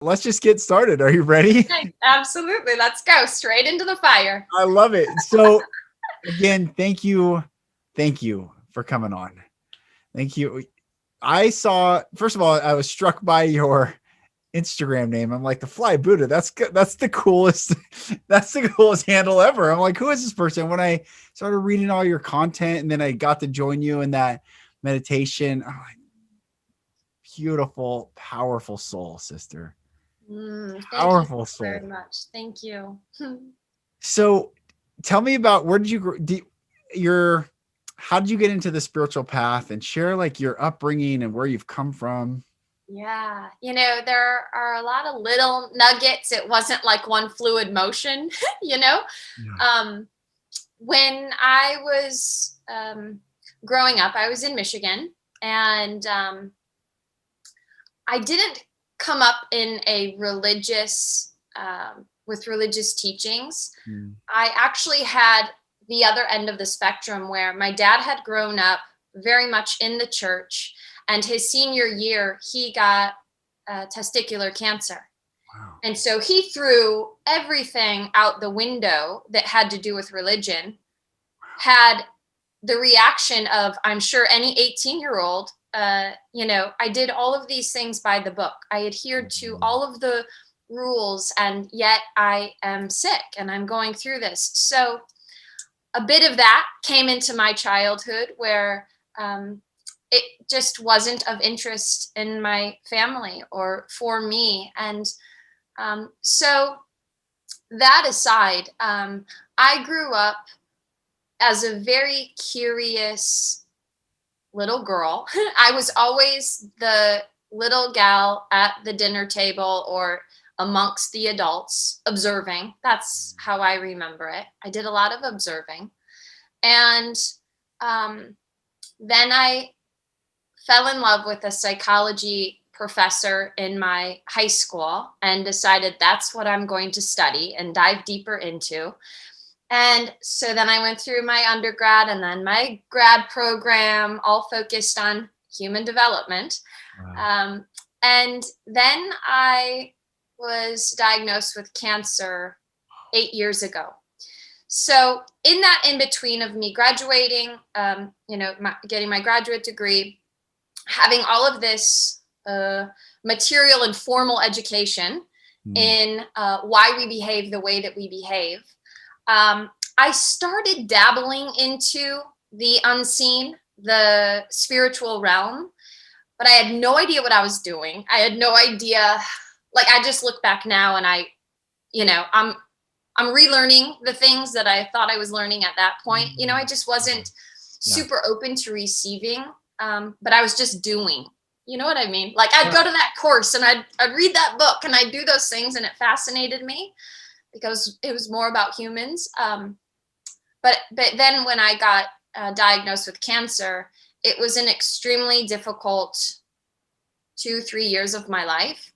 Let's just get started. Are you ready? Absolutely. Let's go straight into the fire. I love it. So again, thank you. Thank you for coming on. Thank you. I saw, first of all, I was struck by your Instagram name. I'm like, the Fly Buddha. That's good. That's the coolest. That's the coolest handle ever. I'm like, who is this person? When I started reading all your content and then I got to join you in that meditation, I'm like, beautiful, powerful soul, sister. Thank you Powerful very soul. much. Thank you. So tell me about where did you your how did you get into the spiritual path, and share like your upbringing and where you've come from? Yeah. There are a lot of little nuggets. It wasn't like one fluid motion, you know? Yeah. Um, when I was growing up, I was in Michigan, and I didn't come up in a with religious teachings. Mm. I actually had the other end of the spectrum where my dad had grown up very much in the church, and his senior year, he got testicular cancer. Wow. And so he threw everything out the window that had to do with religion, had the reaction of, I'm sure, any 18-year-old. I did all of these things by the book. I adhered to all of the rules, and yet I am sick and I'm going through this. So a bit of that came into my childhood where it just wasn't of interest in my family or for me. And so that aside, I grew up as a very curious little girl. I was always the little gal at the dinner table or amongst the adults observing. That's how I remember it. I did a lot of observing. And then I fell in love with a psychology professor in my high school and decided that's what I'm going to study and dive deeper into. And so then I went through my undergrad and then my grad program, all focused on human development. Wow. And then I was diagnosed with cancer 8 years ago. So in that in between of me graduating, getting my graduate degree, having all of this material and formal education in why we behave the way that we behave, I started dabbling into the unseen, the spiritual realm, but I had no idea what I was doing. I had no idea. Like, I just look back now and I'm relearning the things that I thought I was learning at that point. I just wasn't super open to receiving, but I was just doing. You know what I mean? Like, I'd go to that course and I'd read that book and I'd do those things, and it fascinated me because it was more about humans. But then when I got diagnosed with cancer, it was an extremely difficult 2-3 years of my life.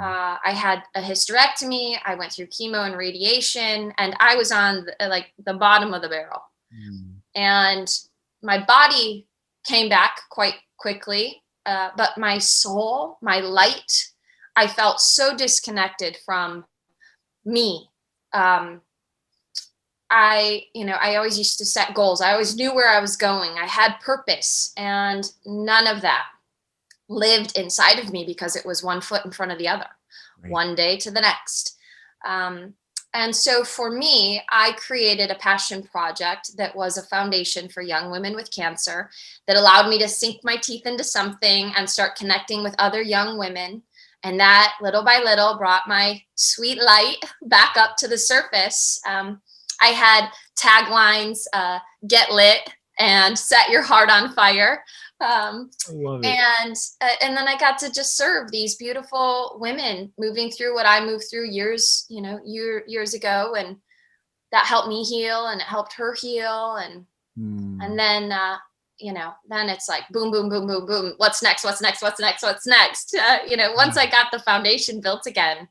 I had a hysterectomy. I went through chemo and radiation, and I was on the bottom of the barrel. And my body came back quite quickly, but my soul, my light, I felt so disconnected from me. I always used to set goals. I always knew where I was going. I had purpose, and none of that lived inside of me because it was one foot in front of the other, right, one day to the next. And so for me, I created a passion project that was a foundation for young women with cancer that allowed me to sink my teeth into something and start connecting with other young women. And that little by little brought my sweet light back up to the surface. I had taglines, get lit and set your heart on fire. I love it. And then I got to just serve these beautiful women moving through what I moved through years ago. And that helped me heal, and it helped her heal. And then, then it's like, boom, boom, boom, boom, boom. What's next? What's next? What's next? What's next? Once I got the foundation built again,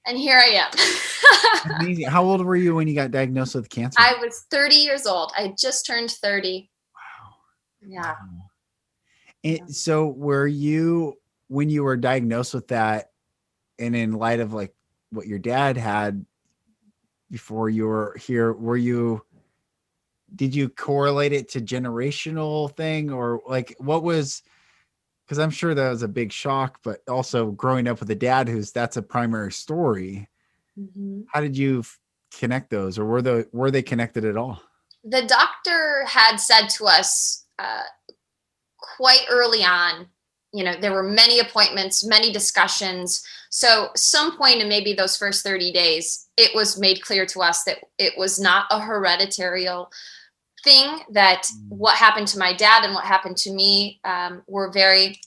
and here I am. Amazing. How old were you when you got diagnosed with cancer? I was 30 years old. I just turned 30. Wow. Yeah. Wow. So were you, when you were diagnosed with that, and in light of like what your dad had before you were here, did you correlate it to generational thing, or like what was, because I'm sure that was a big shock, but also growing up with a dad that's a primary story. Mm-hmm. How did you connect those, or were they connected at all? The doctor had said to us quite early on, there were many appointments, many discussions. So some point in maybe those first 30 days, it was made clear to us that it was not a hereditary thing, that what happened to my dad and what happened to me were very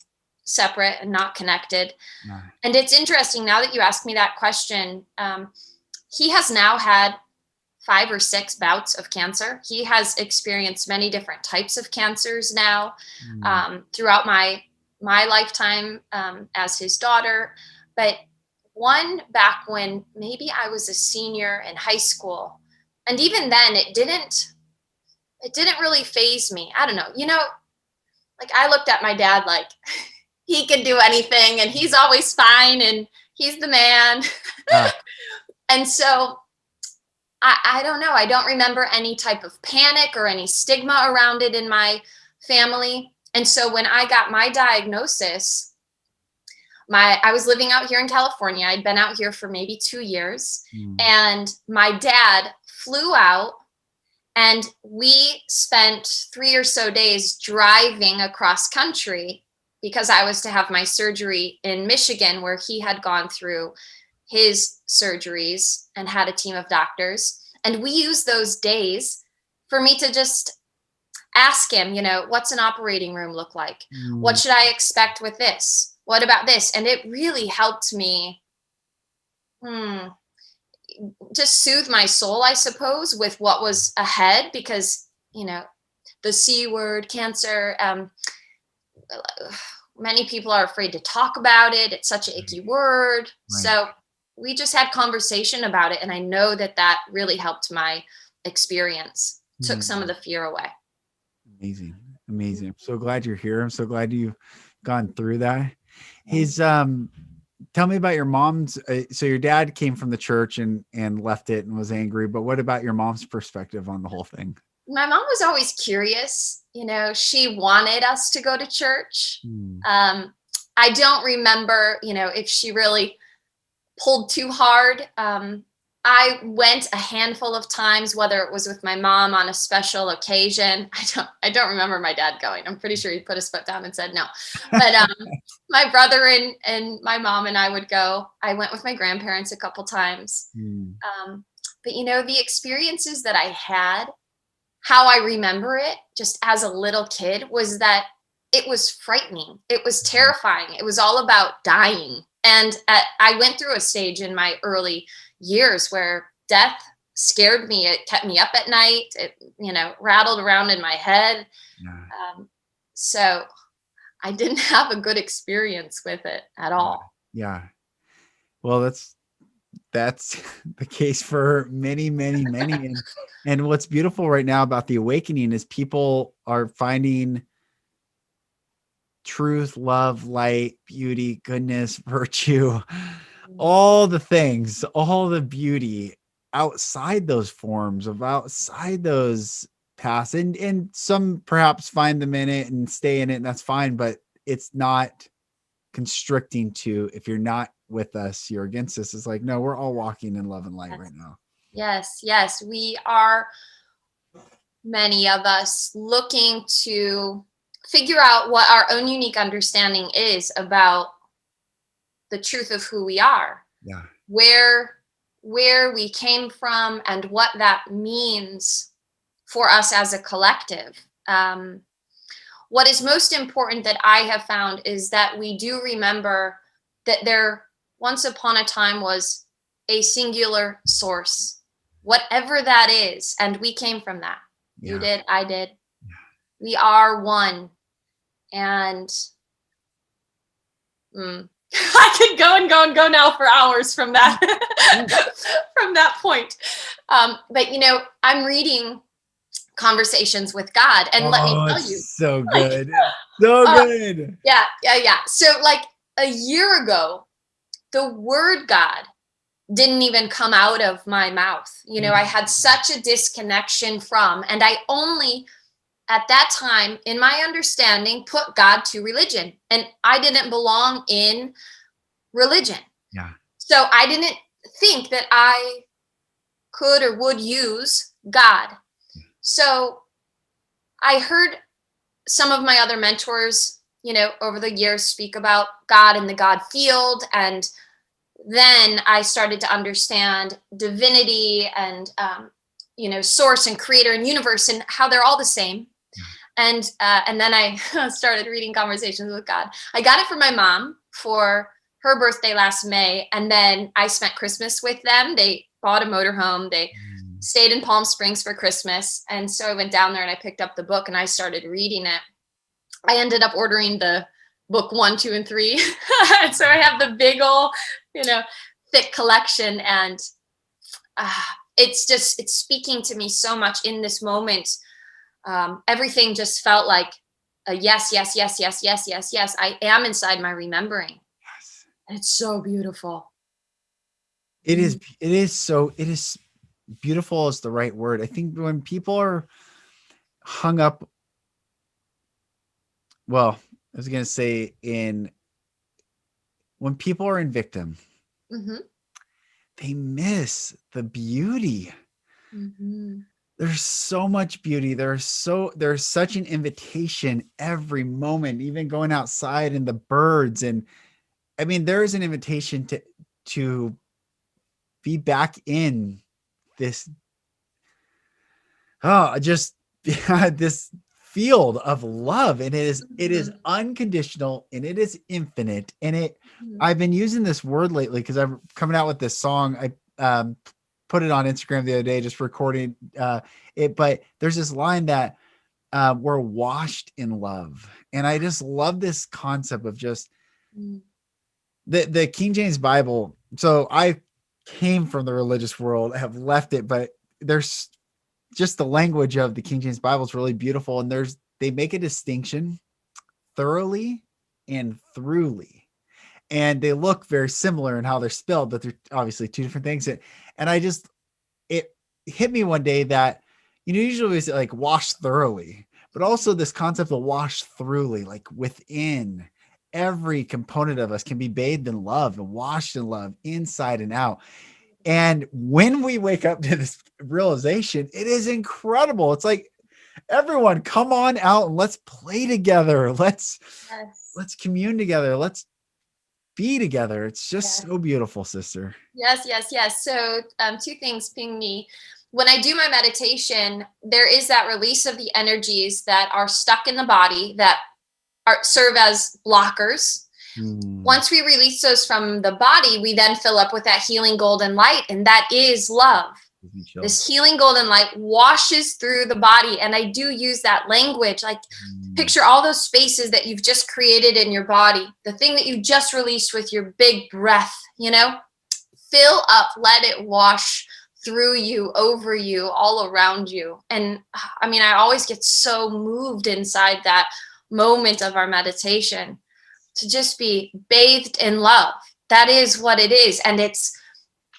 separate and not connected. Yeah. And it's interesting now that you ask me that question. He has now had 5 or 6 bouts of cancer. He has experienced many different types of cancers now throughout my lifetime as his daughter. But one back when maybe I was a senior in high school, and even then it didn't really faze me. I don't know. Like I looked at my dad like he could do anything and he's always fine and he's the man. And so I don't know. I don't remember any type of panic or any stigma around it in my family. And so when I got my diagnosis, I was living out here in California. I'd been out here for maybe 2 years. And my dad flew out, and we spent 3 or so days driving across country because I was to have my surgery in Michigan, where he had gone through his surgeries and had a team of doctors. And we used those days for me to just ask him, what's an operating room look like? What should I expect with this? What about this? And it really helped me just soothe my soul, I suppose, with what was ahead, because, the C word, cancer, many people are afraid to talk about it. It's such an icky word. Right. So we just had conversation about it. And I know that really helped my experience, took some of the fear away. Amazing. I'm so glad you're here. I'm so glad you've gone through that. Tell me about your mom's. So your dad came from the church and left it and was angry, but what about your mom's perspective on the whole thing? My mom was always curious. She wanted us to go to church. I don't remember, if she really pulled too hard. I went a handful of times, whether it was with my mom on a special occasion. I don't remember my dad going. I'm pretty sure he put his foot down and said no. But my brother and my mom and I would go. I went with my grandparents a couple times. But the experiences that I had, how I remember it just as a little kid, was that it was frightening. It was terrifying. It was all about dying. And I went through a stage in my early years where death scared me. It kept me up at night. It, rattled around in my head. So I didn't have a good experience with it at all. Yeah. Well, that's the case for many, many, many. And what's beautiful right now about the awakening is people are finding truth, love, light, beauty, goodness, virtue, all the things, all the beauty outside those forms, outside those paths. And some perhaps find them in it and stay in it, and that's fine, but it's not constricting to, if you're not with us, you're against us. It's like, no, we're all walking in love and light right now. Yes. We are, many of us, looking to figure out what our own unique understanding is about the truth of who we are. Yeah. Where we came from and what that means for us as a collective. What is most important that I have found is that we do remember that there once upon a time was a singular source, whatever that is, and we came from that. Yeah. You did, I did. Yeah. We are one. And I could go and go now for hours from that from that point. But I'm reading Conversations with God, and let me tell you, so good. So good. Yeah. So like a year ago, the word God didn't even come out of my mouth. You know, I had such a disconnection from, and I only at that time, in my understanding, put God to religion, and I didn't belong in religion. Yeah. So I didn't think that I could or would use God. So I heard some of my other mentors, you know, over the years speak about God and the God field. And then I started to understand divinity and, you know, source and creator and universe and how they're all the same. And then I started reading Conversations with God. I got it from my mom for her birthday last May. And then I spent Christmas with them. They bought a motorhome. They stayed in Palm Springs for Christmas. And so I went down there and I picked up the book and I started reading it. I ended up ordering the book 1, 2, and 3. And so I have the big old, you know, thick collection. And it's speaking to me so much in this moment. Everything just felt like a yes, yes, yes, yes, yes, yes, yes. I am inside my remembering. Yes. And it's so beautiful. It is beautiful is the right word. I think when people are hung up, well, I was going to say when people are in victim, they miss the beauty. There's so much beauty. There's such an invitation every moment, even going outside and the birds. And I mean, there is an invitation to be back in this, this field of love. And it is unconditional and it is infinite. And I've been using this word lately because I'm coming out with this song. I put it on Instagram the other day, just recording it. But there's this line that we're washed in love. And I just love this concept of just the King James Bible. So I came from the religious world, have left it, but there's just the language of the King James Bible is really beautiful. And they make a distinction, thoroughly and throughly. And they look very similar in how they're spelled, but they're obviously two different things. And it hit me one day that, you know, usually it's like wash thoroughly, but also this concept of wash throughly, like within every component of us can be bathed in love and washed in love inside and out. And when we wake up to this realization, it is incredible. It's like, everyone come on out and let's play together. Let's commune together. Let's be together. It's just so beautiful, sister. Yes. So 2 things ping me. When I do my meditation, there is that release of the energies that are stuck in the body that serve as blockers. Once we release those from the body, we then fill up with that healing golden light, and that is love. This healing golden light washes through the body. And I do use that language, like picture all those spaces that you've just created in your body, the thing that you just released with your big breath, you know, fill up, let it wash through you, over you, all around you. And I mean, I always get so moved inside that moment of our meditation to just be bathed in love. That is what it is. And it's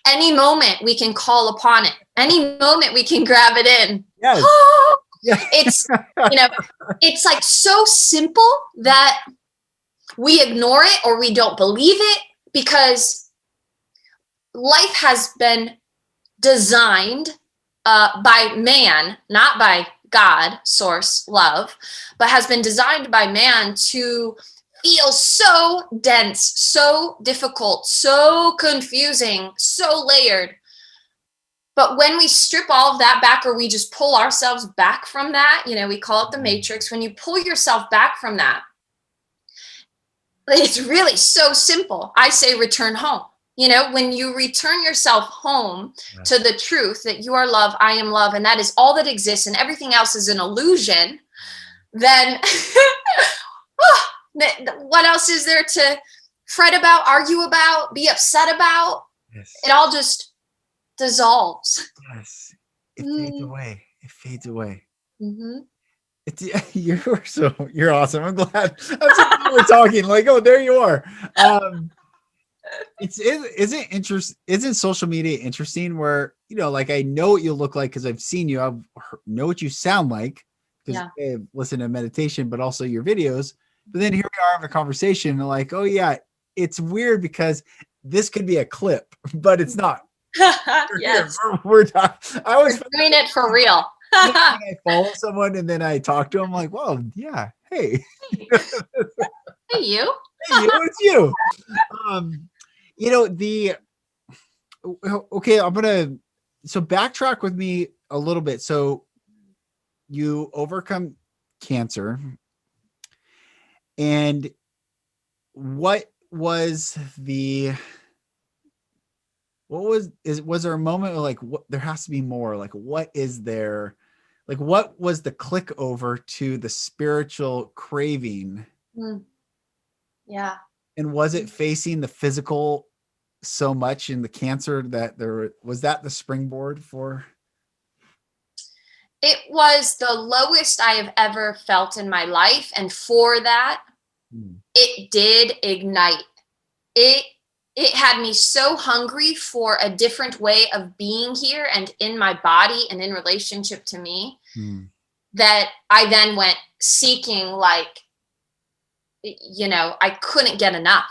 any moment we can call upon it. Any moment we can grab it in. Yes. It's, you know, it's like so simple that we ignore it or we don't believe it, because life has been designed by man, not by God, source, love, but has been designed by man to feel so dense, so difficult, so confusing, so layered. But when we strip all of that back, or we just pull ourselves back from that, you know, we call it the matrix. When you pull yourself back from that, it's really so simple. I say return home. You know, when you return yourself home to the truth that you are love, I am love, and that is all that exists, and everything else is an illusion, then what else is there to fret about, argue about, be upset about? It all just dissolves. Yes. It fades away. It fades away. You're awesome. I'm glad. I'm so glad we're talking. Like, oh, there you are. Isn't social media interesting where, like I know what you look like because I've seen you, know what you sound like because Yeah. I've listened to meditation, but also your videos. But then here we are having a conversation and like, oh yeah, it's weird because this could be a clip, but it's not. Here, Yes. we're talking. I We're always doing it for real. when I follow someone and then I talk to them, like, well, yeah, hey, Hey, you. hey, it's you. Um, the okay, so backtrack with me a little bit. So you overcome cancer, and what was was there a moment where like, what, there has to be more, like, what is there, like, what was the click over to the spiritual craving? Mm, yeah. And was it facing the physical so much in the cancer that there was that the springboard for? It was the lowest I have ever felt in my life. And for that, Hmm. it did ignite. It it had me so hungry for a different way of being here and in my body and in relationship to me Hmm. that I then went seeking, like, I couldn't get enough.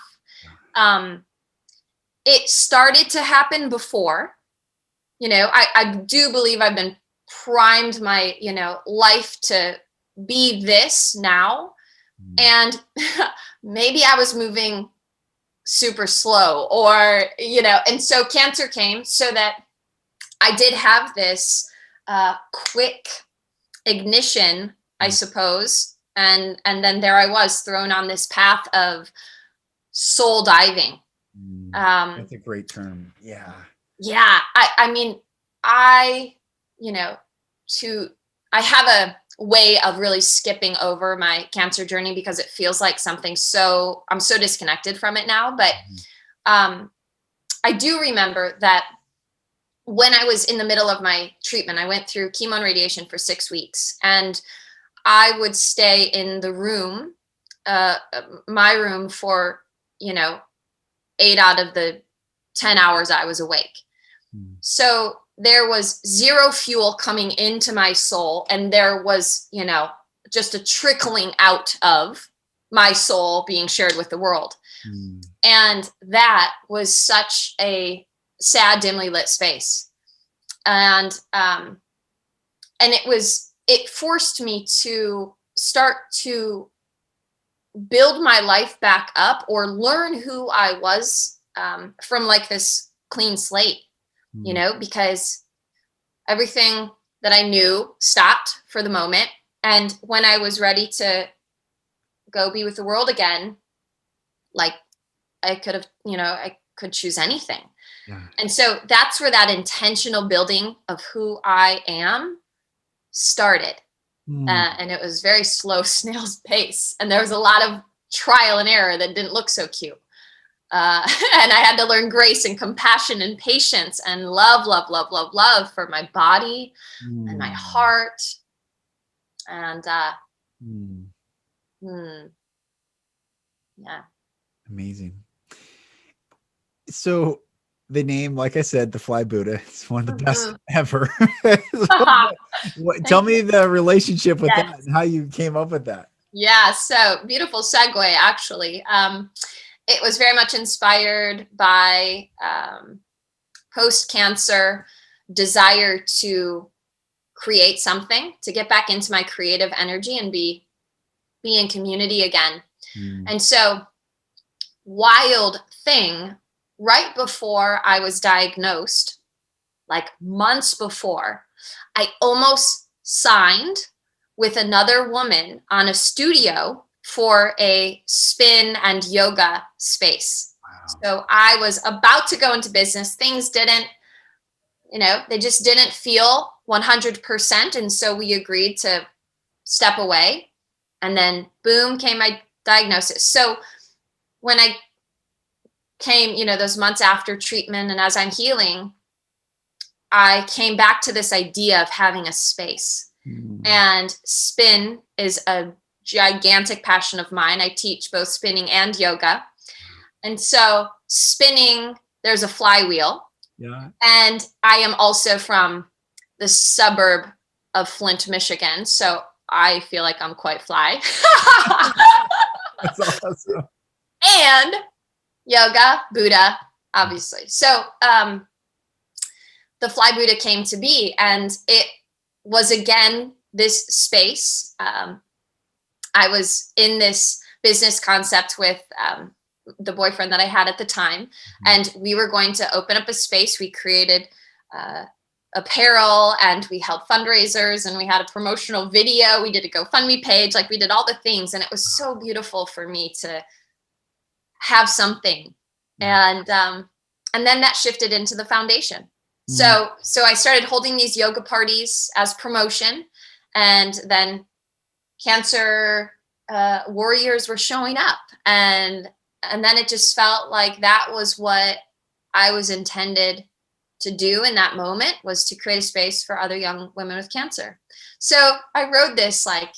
Um, it started to happen before. I do believe I've been primed my, life to be this now. Hmm. And maybe I was moving super slow and so cancer came so that I did have this quick ignition, I suppose. And then there I was thrown on this path of soul diving. That's a great term. Yeah. Yeah, I mean, I, you know, to I have a way of really skipping over my cancer journey because it feels like I'm so disconnected from it now. But um, I do remember that when I was in the middle of my treatment, I went through chemo and radiation for 6 weeks, and I would stay in the room, uh, my room, for, you know, 8 out of the 10 hours I was awake. So there was zero fuel coming into my soul, and there was, just a trickling out of my soul being shared with the world. And that was such a sad, dimly lit space. And it forced me to start to build my life back up or learn who I was, from like this clean slate, because everything that I knew stopped for the moment. And when I was ready to go be with the world again, like, I could choose anything. Yeah. And so that's where that intentional building of who I am started. And it was very slow snail's pace. And there was a lot of trial and error that didn't look so cute. And I had to learn grace and compassion and patience and love, love, love, love, love for my body and my heart. And yeah. Amazing. So the name, like I said, the Fly Buddha, it's one of the best ever. Tell me the relationship with that and how you came up with that. Yeah, so beautiful segue, actually. It was very much inspired by post-cancer desire to create something, to get back into my creative energy and be in community again. And so, wild thing, right before I was diagnosed, like months before, I almost signed with another woman on a studio for a spin and yoga space. Wow. So I was about to go into business. Things didn't, they just didn't feel 100%. And so we agreed to step away. And then boom, came my diagnosis. So when I came, those months after treatment and as I'm healing, I came back to this idea of having a space. And spin is a gigantic passion of mine. I teach both spinning and yoga. And so spinning. There's a flywheel. Yeah. And I am also from the suburb of Flint, Michigan. So I feel like I'm quite fly. That's awesome. And yoga, Buddha, obviously. So the Fly Buddha came to be, and it was again this space. I was in this business concept with the boyfriend that I had at the time, and we were going to open up a space. We created apparel, and we held fundraisers, and we had a promotional video. We did a GoFundMe page, like we did all the things, and it was so beautiful for me to have something. And then that shifted into the foundation. So I started holding these yoga parties as promotion, and then cancer warriors were showing up, and then it just felt like that was what I was intended to do in that moment, was to create a space for other young women with cancer. So I rode this, like,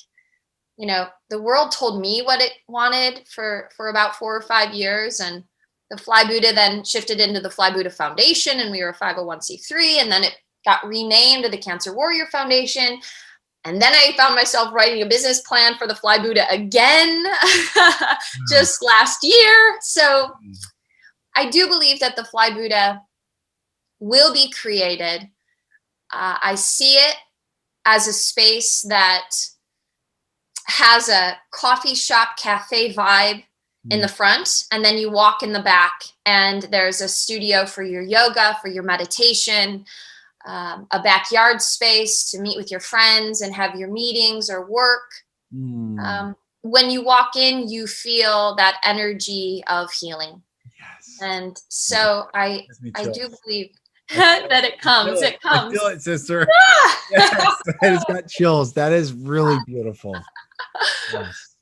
you know, the world told me what it wanted for about 4 or 5 years, and the Fly Buddha then shifted into the Fly Buddha Foundation, and we were a 501c3, and then it got renamed to the Cancer Warrior Foundation. And then I found myself writing a business plan for the Fly Buddha again just last year. So I do believe that the Fly Buddha will be created. I see it as a space that has a coffee shop cafe vibe in the front, and then you walk in the back, and there's a studio for your yoga, for your meditation, a backyard space to meet with your friends and have your meetings or work. When you walk in, you feel that energy of healing. Yes. And so I do believe that it comes. It comes. I feel it, sister. Yes, it's got chills. That is really beautiful. Yes.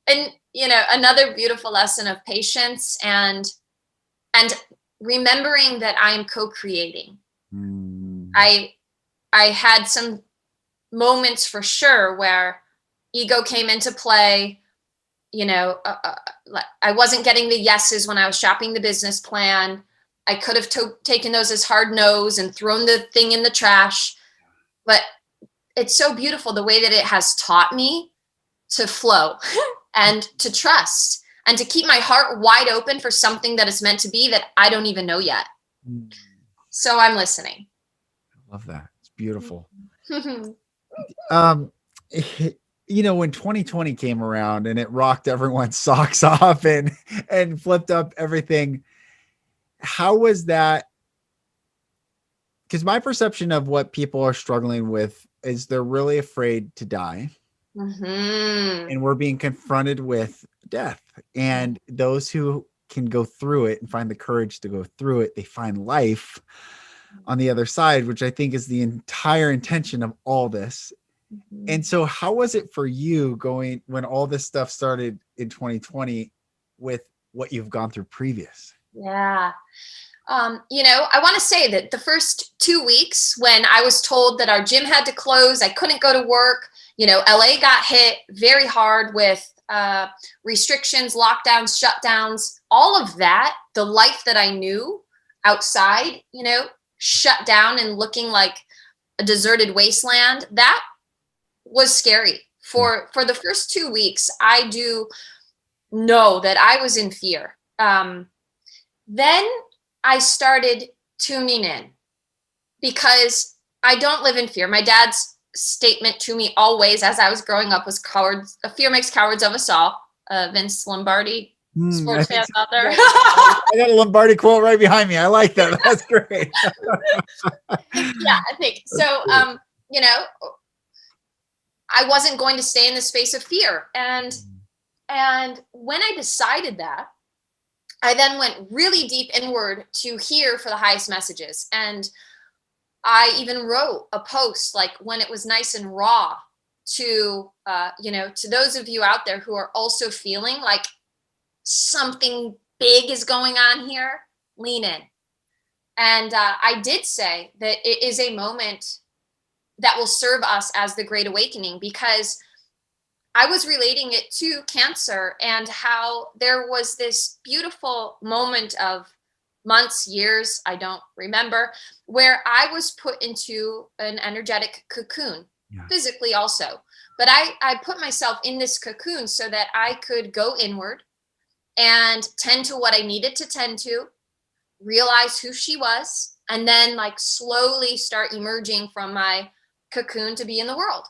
And you know, another beautiful lesson of patience and remembering that I am co-creating. I had some moments for sure where ego came into play. You know, I wasn't getting the yeses when I was shopping the business plan. I could have taken those as hard no's and thrown the thing in the trash. But it's so beautiful the way that it has taught me to flow and to trust and to keep my heart wide open for something that is meant to be that I don't even know yet. So I'm listening. I love that. It's beautiful. You know, when 2020 came around and it rocked everyone's socks off and flipped up everything, how was that? Because my perception of what people are struggling with is they're really afraid to die. And we're being confronted with death. And those who can go through it and find the courage to go through it, they find life on the other side, which I think is the entire intention of all this. And so how was it for you going when all this stuff started in 2020 with what you've gone through previous? Yeah. You know, I want to say that the first 2 weeks when I was told that our gym had to close, I couldn't go to work, you know, LA got hit very hard with restrictions, lockdowns, shutdowns, all of that, the life that I knew outside, you know, shut down and looking like a deserted wasteland. That was scary. For the first 2 weeks, I do know that I was in fear. Then I started tuning in because I don't live in fear. My dad's statement to me always as I was growing up was fear makes cowards of us all. Vince Lombardi, sports fans out there. I got a Lombardi quote right behind me. I like that. That's great. Yeah, I think so. You know, I wasn't going to stay in the space of fear. And when I decided that, I then went really deep inward to hear for the highest messages. And I even wrote a post, like when it was nice and raw, to, you know, to those of you out there who are also feeling like something big is going on here, lean in. And I did say that it is a moment that will serve us as the Great Awakening, because I was relating it to cancer and how there was this beautiful moment of months, years, I don't remember, where I was put into an energetic cocoon, Yeah. physically also. But I put myself in this cocoon so that I could go inward and tend to what I needed to tend to, realize who she was, and then like slowly start emerging from my cocoon to be in the world.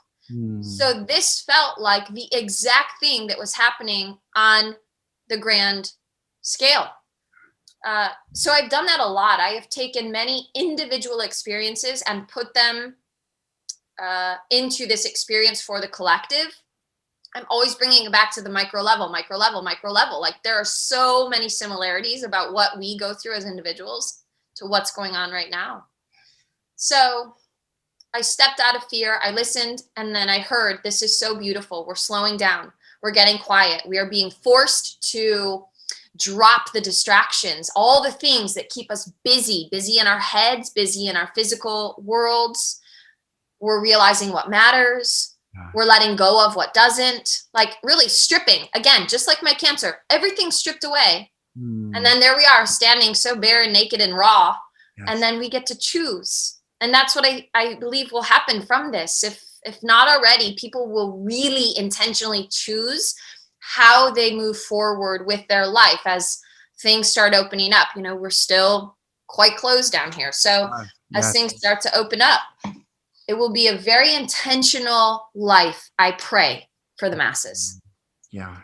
So this felt like the exact thing that was happening on the grand scale. So I've done that a lot. I have taken many individual experiences and put them into this experience for the collective. I'm always bringing it back to the micro level, micro level, micro level. Like there are so many similarities about what we go through as individuals to what's going on right now. So I stepped out of fear. I listened, and then I heard, this is so beautiful. We're slowing down. We're getting quiet. We are being forced to drop the distractions, all the things that keep us busy in our heads, busy in our physical worlds. We're realizing what matters. We're letting go of what doesn't, like really stripping. Again, just like my cancer, everything's stripped away. And then there we are standing so bare and naked and raw. Yes. And then we get to choose. And that's what I believe will happen from this. If not already, people will really intentionally choose how they move forward with their life as things start opening up. You know, we're still quite closed down here. So as things start to open up, it will be a very intentional life, I pray, for the masses. Yeah.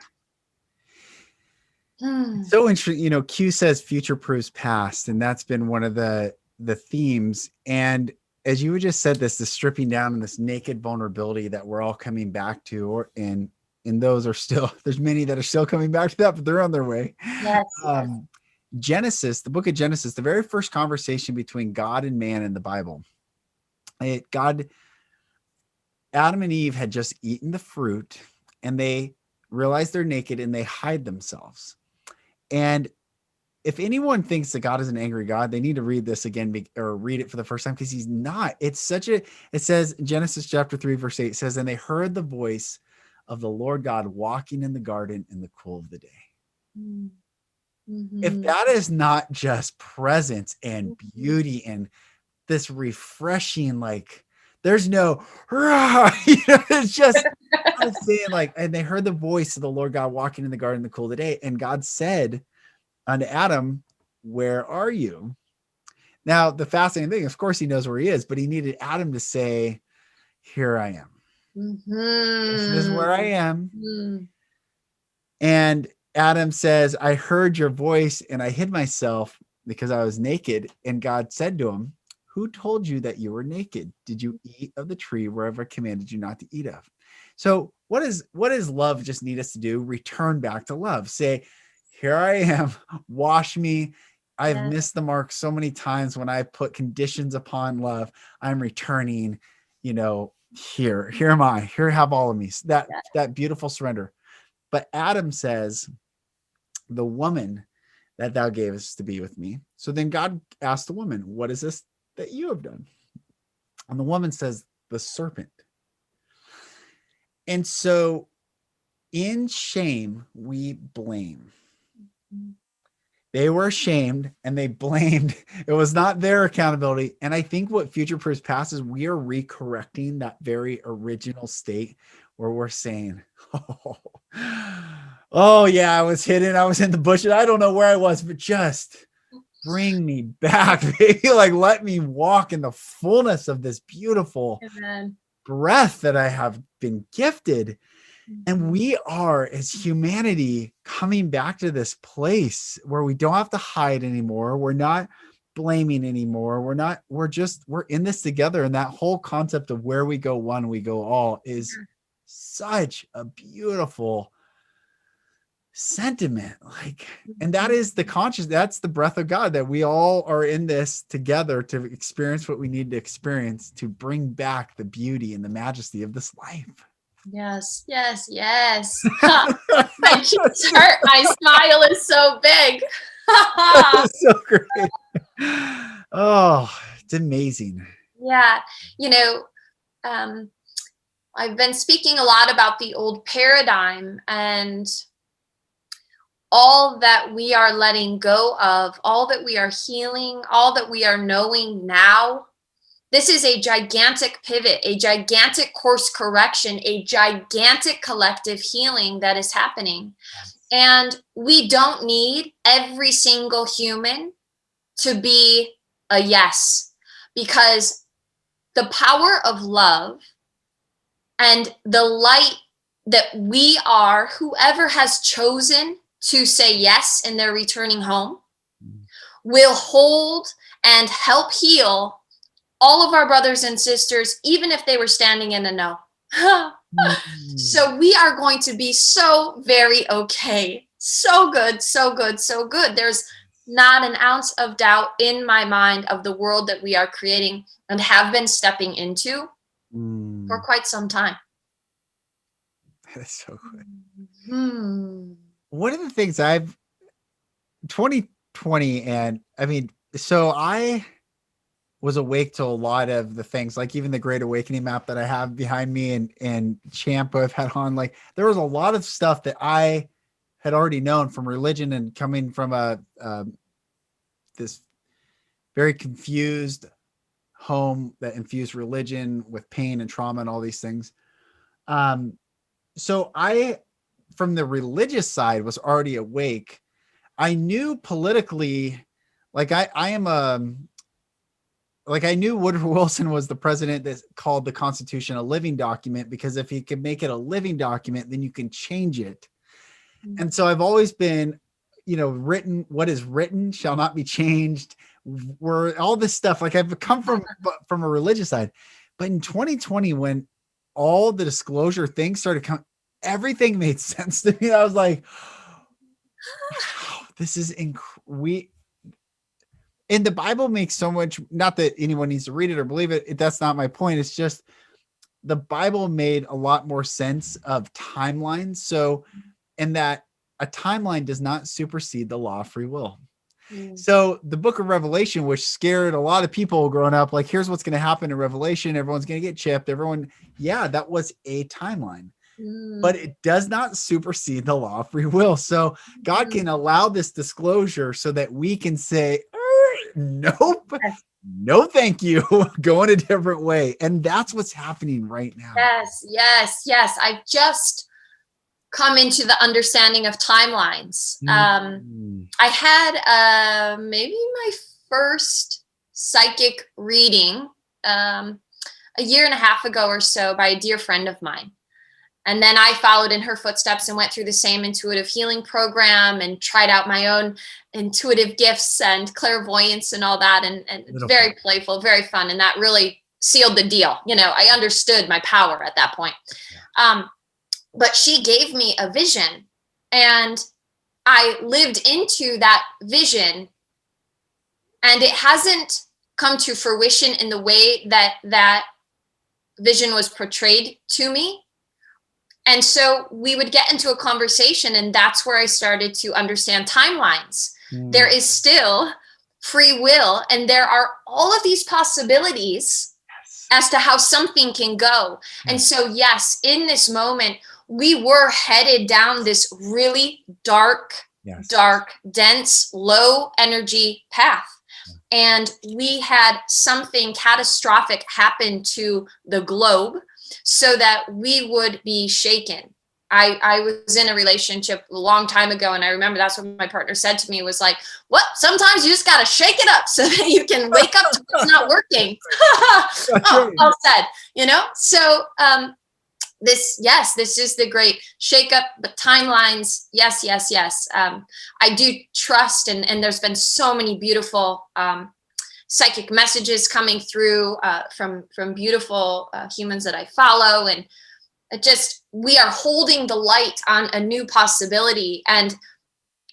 So interesting. You know, Q says future proofs past, and that's been one of the themes. And as you just said, the stripping down and this naked vulnerability that we're all coming back to, and those are still, there's many that are still coming back to that, but they're on their way. Yes. Genesis, the book of Genesis, the very first conversation between God and man in the Bible. Adam and Eve had just eaten the fruit, and they realize they're naked and they hide themselves. And if anyone thinks that God is an angry God, they need to read this again or read it for the first time, because he's not. It says in Genesis chapter 3, verse 8, it says, and they heard the voice of the Lord God walking in the garden in the cool of the day. Mm-hmm. If that is not just presence and beauty and this refreshing, like there's no, it's just I'm saying, like, and they heard the voice of the Lord God walking in the garden in the cool of the day. And God said unto Adam, where are you? Now, the fascinating thing, of course, he knows where he is, but he needed Adam to say, here I am. This is where I am. And Adam says, I heard your voice and I hid myself because I was naked. And God said to him, who told you that you were naked? Did you eat of the tree wherever I commanded you not to eat of? So what does love just need us to do? Return back to love. Say, here I am, wash me. I've missed the mark so many times when I put conditions upon love. I'm returning, here am I, here have all of me. That beautiful surrender. But Adam says, the woman that thou gavest to be with me. So then God asked the woman, what is this that you have done? And the woman says, the serpent. And so in shame, we blame. They were ashamed and they blamed. It was not their accountability. And I think what Future Proofs Past is, we are recorrecting that very original state where we're saying, oh yeah, I was hidden. I was in the bushes. I don't know where I was, but just bring me back, baby. Like, let me walk in the fullness of this beautiful breath that I have been gifted. And we are, as humanity, coming back to this place where we don't have to hide anymore. We're not blaming anymore. We're in this together. And that whole concept of where we go one, we go all is such a beautiful sentiment. And that is the conscious, that's the breath of God, that we all are in this together to experience what we need to experience to bring back the beauty and the majesty of this life. Yes. My cheeks hurt. My smile is so big. So great. Oh, it's amazing. Yeah. I've been speaking a lot about the old paradigm and all that we are letting go of, all that we are healing, all that we are knowing now. This is a gigantic pivot, a gigantic course correction, a gigantic collective healing that is happening. And we don't need every single human to be a yes, because the power of love and the light that we are, whoever has chosen to say yes in their returning home, will hold and help heal all of our brothers and sisters, even if they were standing in a no. So we are going to be so very okay. So good, so good, so good. There's not an ounce of doubt in my mind of the world that we are creating and have been stepping into for quite some time. That's so good. Hmm. One of the things 2020, and I mean, so I was awake to a lot of the things, like even the Great Awakening map that I have behind me and Champa I've had on, like there was a lot of stuff that I had already known from religion and coming from this very confused home that infused religion with pain and trauma and all these things. So I, from the religious side, was already awake. I knew politically, like I knew Woodrow Wilson was the president that called the Constitution a living document, because if you can make it a living document, then you can change it. And so I've always been, written, what is written shall not be changed. Where all this stuff, like I've come from a religious side, but in 2020, when all the disclosure things started coming, everything made sense to me. I was like, wow, this is and the Bible makes so much, not that anyone needs to read it or believe it. That's not my point. It's just the Bible made a lot more sense of timelines. So, and that a timeline does not supersede the law of free will. So the book of Revelation, which scared a lot of people growing up, like, here's what's going to happen in Revelation. Everyone's going to get chipped. That was a timeline. But it does not supersede the law of free will. So God can allow this disclosure so that we can say, nope, no, thank you, go in a different way. And that's what's happening right now. Yes. I've just come into the understanding of timelines. I had maybe my first psychic reading a year and a half ago or so by a dear friend of mine. And then I followed in her footsteps and went through the same intuitive healing program and tried out my own intuitive gifts and clairvoyance and all that. And it's very playful, very fun. And that really sealed the deal. I understood my power at that point. But she gave me a vision, and I lived into that vision, and it hasn't come to fruition in the way that vision was portrayed to me. And so we would get into a conversation, and that's where I started to understand timelines. There is still free will, and there are all of these possibilities as to how something can go. And so, yes, in this moment, we were headed down this really dark, dense, low energy path. And we had something catastrophic happen to the globe so that we would be shaken. I was in a relationship a long time ago, and I remember that's what my partner said to me, was like, "What? Sometimes you just got to shake it up so that you can wake up to what's not working." Well said. So this is the great shake up, but timelines. Yes. I do trust, and there's been so many beautiful psychic messages coming through from beautiful humans that I follow, and we are holding the light on a new possibility. And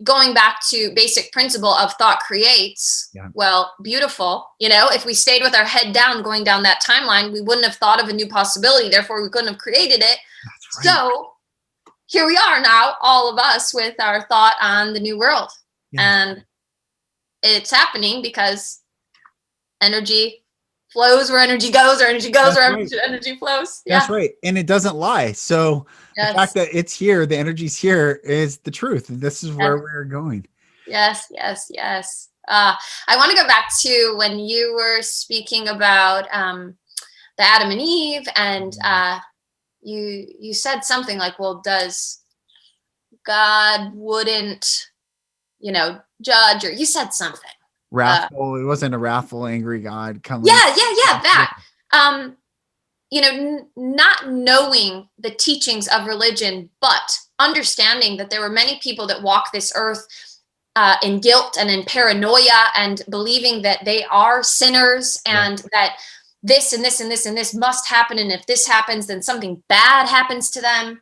going back to basic principle of thought creates, well, beautiful. If we stayed with our head down going down that timeline, we wouldn't have thought of a new possibility. Therefore, we couldn't have created it. Right. So here we are now, all of us with our thought on the new world. And it's happening because energy flows where energy goes, or energy goes That's where right. energy flows. That's Yeah. right. And it doesn't lie. So the Yes. fact that it's here, the energy's here, is the truth. And this is where Yes. we're going. Yes. Yes. Yes. I want to go back to when you were speaking about the Adam and Eve, and you said something like, well, does God wouldn't, judge, or you said something. Wrathful. It wasn't a wrathful, angry God coming. Yeah. That. Not knowing the teachings of religion, but understanding that there were many people that walk this earth in guilt and in paranoia, and believing that they are sinners, and that this and this and this and this must happen. And if this happens, then something bad happens to them.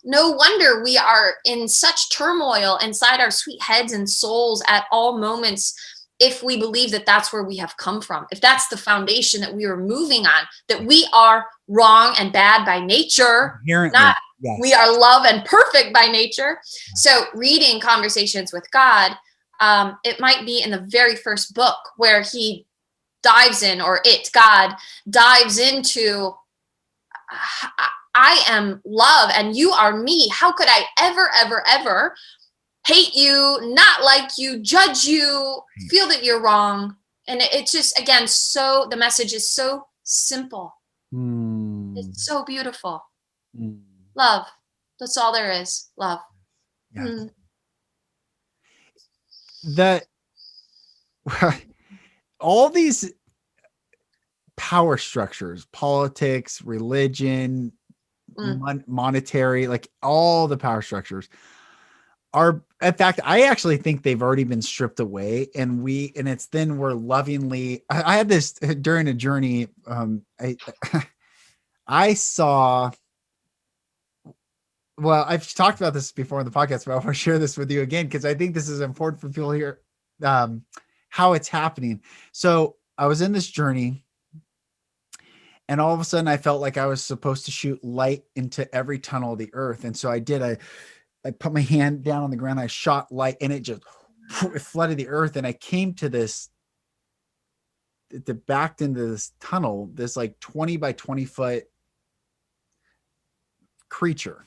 No wonder we are in such turmoil inside our sweet heads and souls at all moments, if we believe that that's where we have come from, if that's the foundation that we are moving on, that we are wrong and bad by nature, not we are love and perfect by nature. So reading Conversations with God, it might be in the very first book where he dives in, or God dives into, I am love and you are me. How could I ever, ever, ever hate you, not like you, judge you, feel that you're wrong? And it's just, again, the message is so simple. It's so beautiful. Love. That's all there is. Love. That all these power structures, politics, religion, monetary, like all the power structures are, in fact, I actually think they've already been stripped away, and it's then we're lovingly. I had this during a journey. I saw. Well, I've talked about this before in the podcast, but I want to share this with you again because I think this is important for people here. How it's happening. So I was in this journey, and all of a sudden I felt like I was supposed to shoot light into every tunnel of the earth. And so I did. I put my hand down on the ground, I shot light, and it just it flooded the earth. And I came to this, backed into this tunnel, this like 20 by 20 foot creature.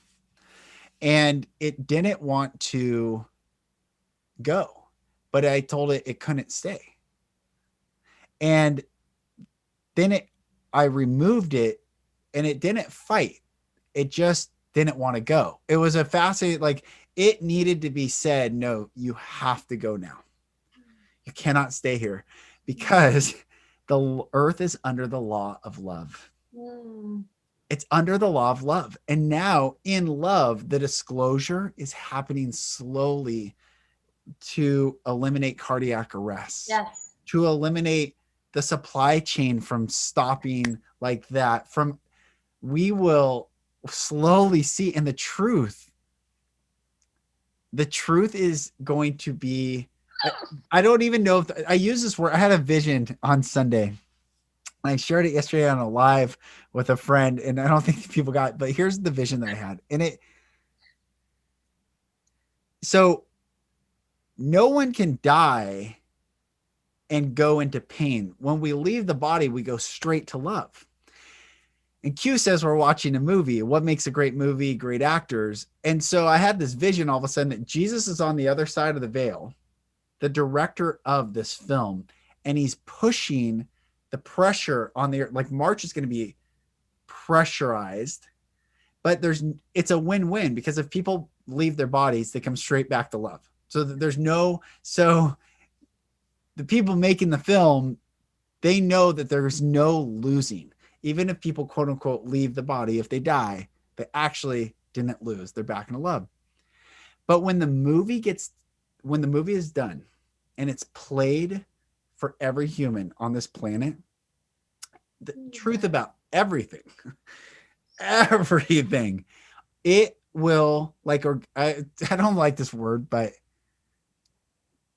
And it didn't want to go, but I told it couldn't stay. And then I removed it, and it didn't fight. It just didn't want to go. It was a fascinating, like, it needed to be said, no, you have to go now. You cannot stay here, because the earth is under the law of love. It's under the law of love. And now in love, the disclosure is happening slowly to eliminate cardiac arrest, to eliminate the supply chain from stopping like that. We will slowly see. And the truth is going to be, I don't even know if I use this word. I had a vision on Sunday. I shared it yesterday on a live with a friend, and I don't think people got it, but here's the vision that I had. So no one can die and go into pain. When we leave the body, we go straight to love. And Q says we're watching a movie. What makes a great movie? Great actors. And so I had this vision all of a sudden that Jesus is on the other side of the veil, the director of this film, and he's pushing the pressure on the earth. Like March is going to be pressurized, but it's a win-win, because if people leave their bodies, they come straight back to love. So the people making the film, they know that there's no losing. Even if people quote unquote leave the body, if they die, they actually didn't lose. They're back in love. But when the movie is done and it's played for every human on this planet, the truth about everything, it will, like, or I don't like this word, but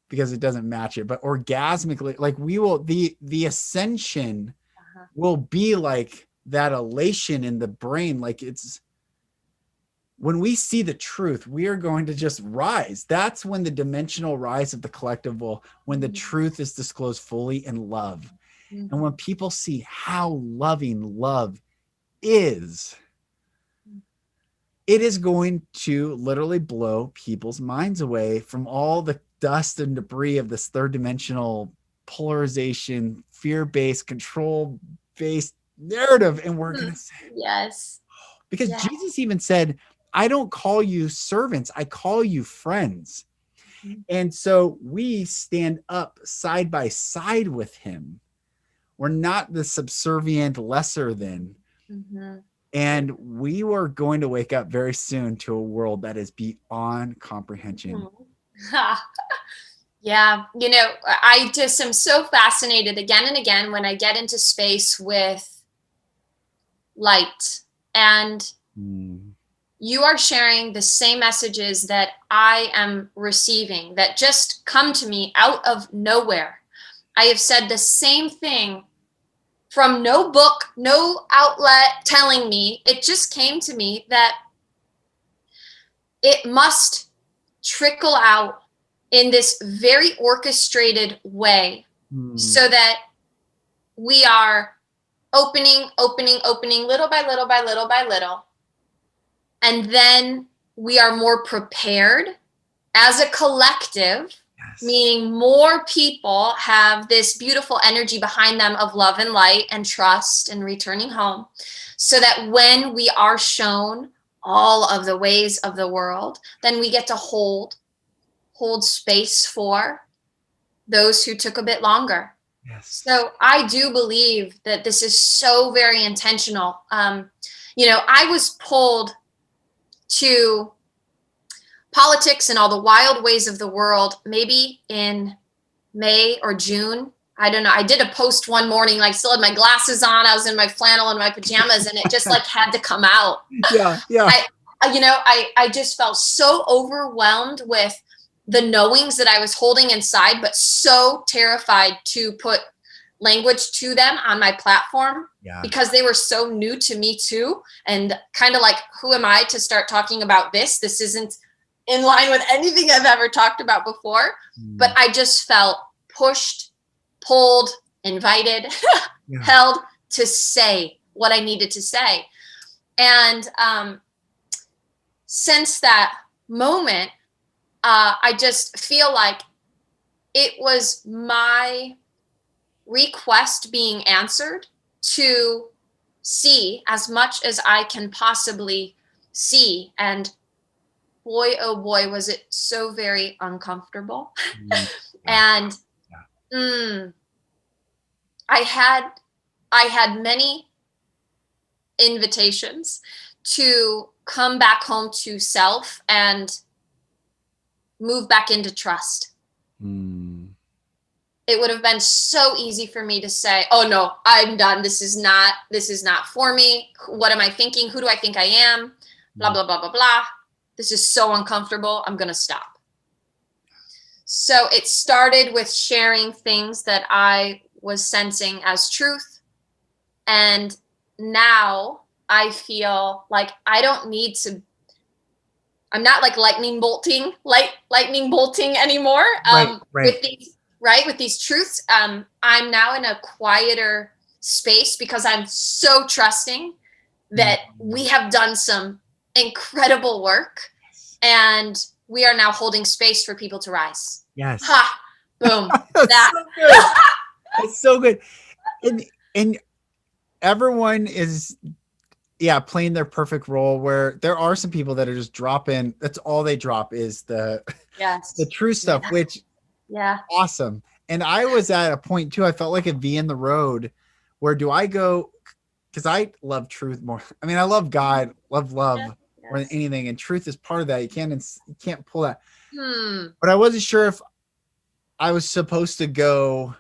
because it doesn't match it, but orgasmically, like the ascension will be like that elation in the brain. Like, it's when we see the truth, we are going to just rise. That's when the dimensional rise of the collective when the truth is disclosed fully in love. And when people see how loving love is, it is going to literally blow people's minds away from all the dust and debris of this third dimensional polarization, fear-based, control-based narrative. And we're going to say, yes, because yes. Jesus even said, I don't call you servants, I call you friends. And so we stand up side by side with him. We're not the subservient lesser than. And we are going to wake up very soon to a world that is beyond comprehension. Yeah. You know, I just am so fascinated again and again when I get into space with light, and you are sharing the same messages that I am receiving that just come to me out of nowhere. I have said the same thing from no book, no outlet telling me. It just came to me that it must trickle out in this very orchestrated way so that we are opening little by little by little by little. And then we are more prepared as a collective, meaning more people have this beautiful energy behind them of love and light and trust and returning home, so that when we are shown all of the ways of the world, then we get to hold space for those who took a bit longer. So I do believe that this is so very intentional. You know, I was pulled to politics and all the wild ways of the world maybe in May or June. I don't know. I did a post one morning, like still had my glasses on. I was in my flannel and my pajamas, and it just like had to come out. Yeah. I just felt so overwhelmed with the knowings that I was holding inside, but so terrified to put language to them on my platform because they were so new to me too. And kind of like, who am I to start talking about this? This isn't in line with anything I've ever talked about before. But I just felt pushed, pulled, invited, held to say what I needed to say. And since that moment, I just feel like it was my request being answered to see as much as I can possibly see. And boy, oh boy, was it so very uncomfortable. And I had many invitations to come back home to self and move back into trust. It would have been so easy for me to say, oh no, I'm done. This is not for me. What am I thinking? Who do I think I am? Blah, blah, blah, blah, blah. This is so uncomfortable. I'm going to stop. So it started with sharing things that I was sensing as truth. And now I feel like I don't need to, I'm not like lightning bolting anymore. With these truths. I'm now in a quieter space because I'm so trusting that we have done some incredible work, and we are now holding space for people to rise. Yes. Ha! Boom. That's so good. And everyone is playing their perfect role, where there are some people that are just dropping. That's all they drop is the true stuff, which awesome. And I was at a point too, I felt like a V in the road. Where do I go? Because I love truth more. I mean, I love God, love more than anything, and truth is part of that. You can't pull that. But I wasn't sure if I was supposed to go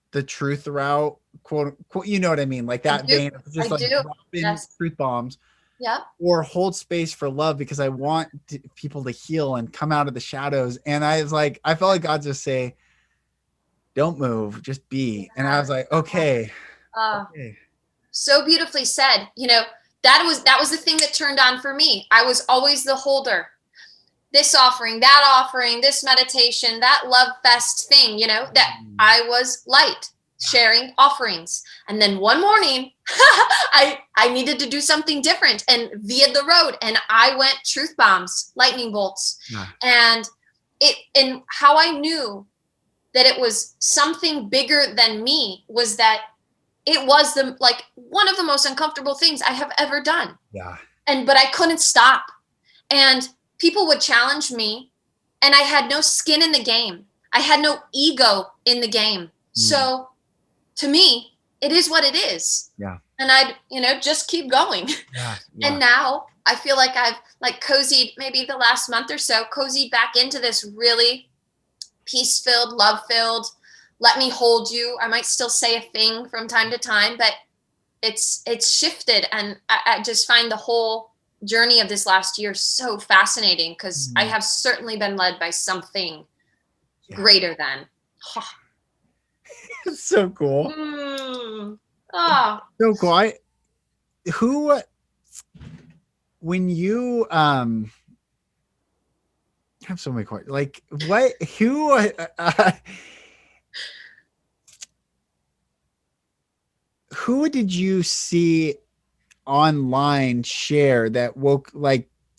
the truth route, quote unquote, you know what I mean, like that vein of just dropping truth bombs, or hold space for love, because I want people to heal and come out of the shadows. And I was like, I felt like God just say, don't move, just be. And I was like, okay. So beautifully said. You know, that was the thing that turned on for me. I was always the holder. This offering, this meditation, that love fest thing, you know, that I was light. sharing offerings. And then one morning, I needed to do something different and via the road. And I went truth bombs, lightning bolts. Yeah. And how I knew that it was something bigger than me was that it was one of the most uncomfortable things I have ever done. Yeah. But I couldn't stop. And people would challenge me, and I had no skin in the game. I had no ego in the game. So to me, it is what it is. Yeah. And I'd, just keep going. Yeah. And now I feel like I've cozied, maybe the last month or so, cozied back into this really peace-filled, love-filled, let me hold you. I might still say a thing from time to time, but it's shifted. And I just find the whole journey of this last year so fascinating, because I have certainly been led by something greater than. It's so cool. So cool. When you have so many questions, like who did you see online share that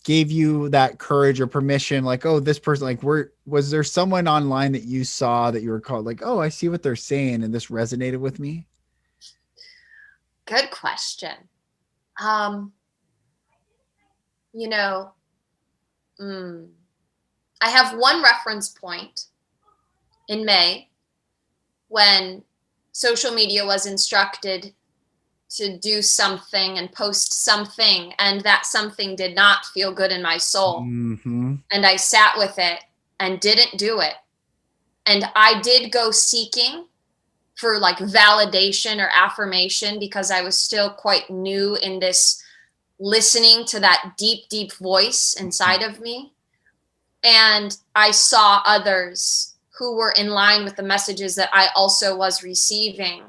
gave you that courage or permission? Like, oh, this person, was there someone online that you saw that you were called, like, oh, I see what they're saying and this resonated with me? Good question. I have one reference point in May when social media was instructed to do something and post something, and that something did not feel good in my soul. And I sat with it and didn't do it. And I did go seeking for validation or affirmation, because I was still quite new in this listening to that deep, deep voice inside of me. And I saw others who were in line with the messages that I also was receiving.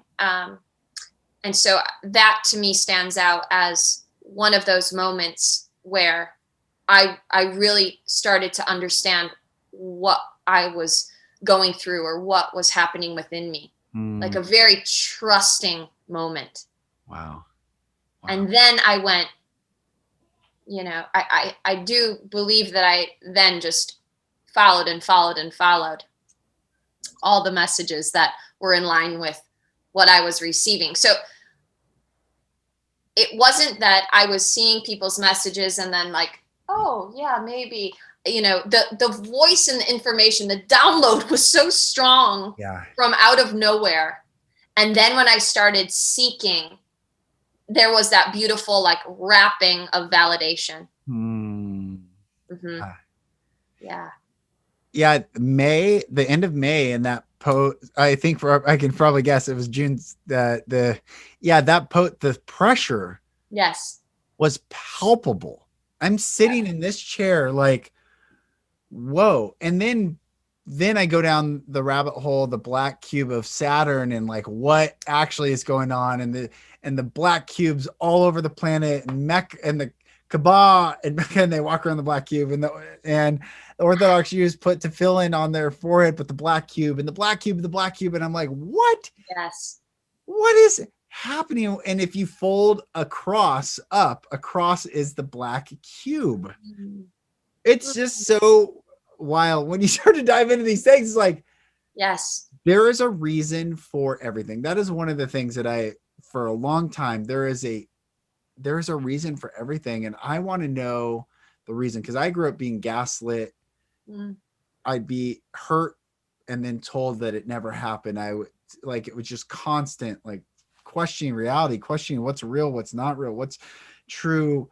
And so that to me stands out as one of those moments where I really started to understand what I was going through or what was happening within me. Like a very trusting moment. Wow. And then I went, I do believe that I then just followed and followed and followed all the messages that were in line with what I was receiving. So it wasn't that I was seeing people's messages and then oh yeah, maybe, the voice and the information, the download was so strong from out of nowhere. And then when I started seeking, there was that beautiful wrapping of validation. Yeah. The end of May, and that post, I think I can probably guess it was June's, the pressure was palpable. I'm sitting in this chair whoa. And then I go down the rabbit hole, the black cube of Saturn, and what actually is going on, and the black cubes all over the planet, and Mack and the Kaaba and they walk around the black cube, and the Orthodox Jews put tefillin on their forehead with the black cube, and the black cube, and I'm like, what? Yes. What is happening? And if you fold a cross up, a cross is the black cube. It's just so wild when you start to dive into these things. It's yes, there is a reason for everything. That is one of the things that for a long time, there is a reason for everything. And I want to know the reason, because I grew up being gaslit. I'd be hurt and then told that it never happened. It was just constant, questioning reality, questioning what's real, what's not real, what's true.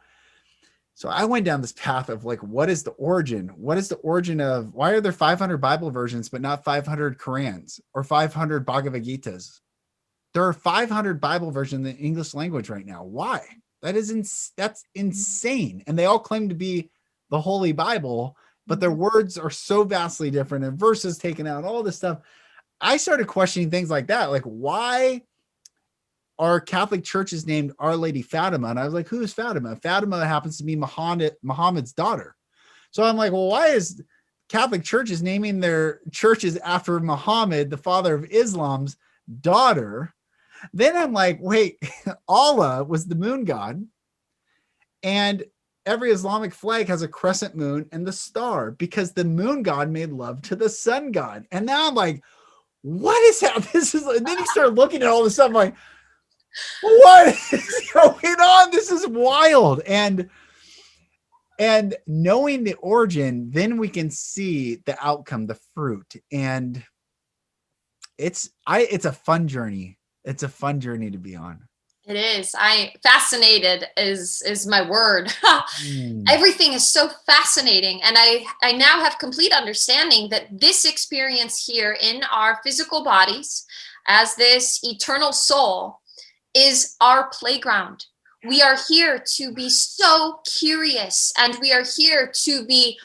So I went down this path of what is the origin? What is the origin of, why are there 500 Bible versions, but not 500 Qurans or 500 Bhagavad Gitas? There are 500 Bible versions in the English language right now. Why? That's insane. And they all claim to be the Holy Bible, but their words are so vastly different, and verses taken out, all this stuff. I started questioning things like that. Why are Catholic churches named Our Lady Fatima? And I was like, who is Fatima? Fatima happens to be Muhammad's daughter. So I'm like, well, why is Catholic churches naming their churches after Muhammad, the father of Islam's daughter. Then I'm like, wait, Allah was the moon god. And every Islamic flag has a crescent moon and the star because the moon god made love to the sun god. And now I'm like, what is that? This is, and then you start looking at all this stuff, I'm like, what is going on? This is wild. And knowing the origin, then we can see the outcome, the fruit. And it's a fun journey. It's a fun journey to be on. It is. Fascinated is my word. Everything is so fascinating. And I now have complete understanding that this experience here in our physical bodies as this eternal soul is our playground. We are here to be so curious, and we are here to be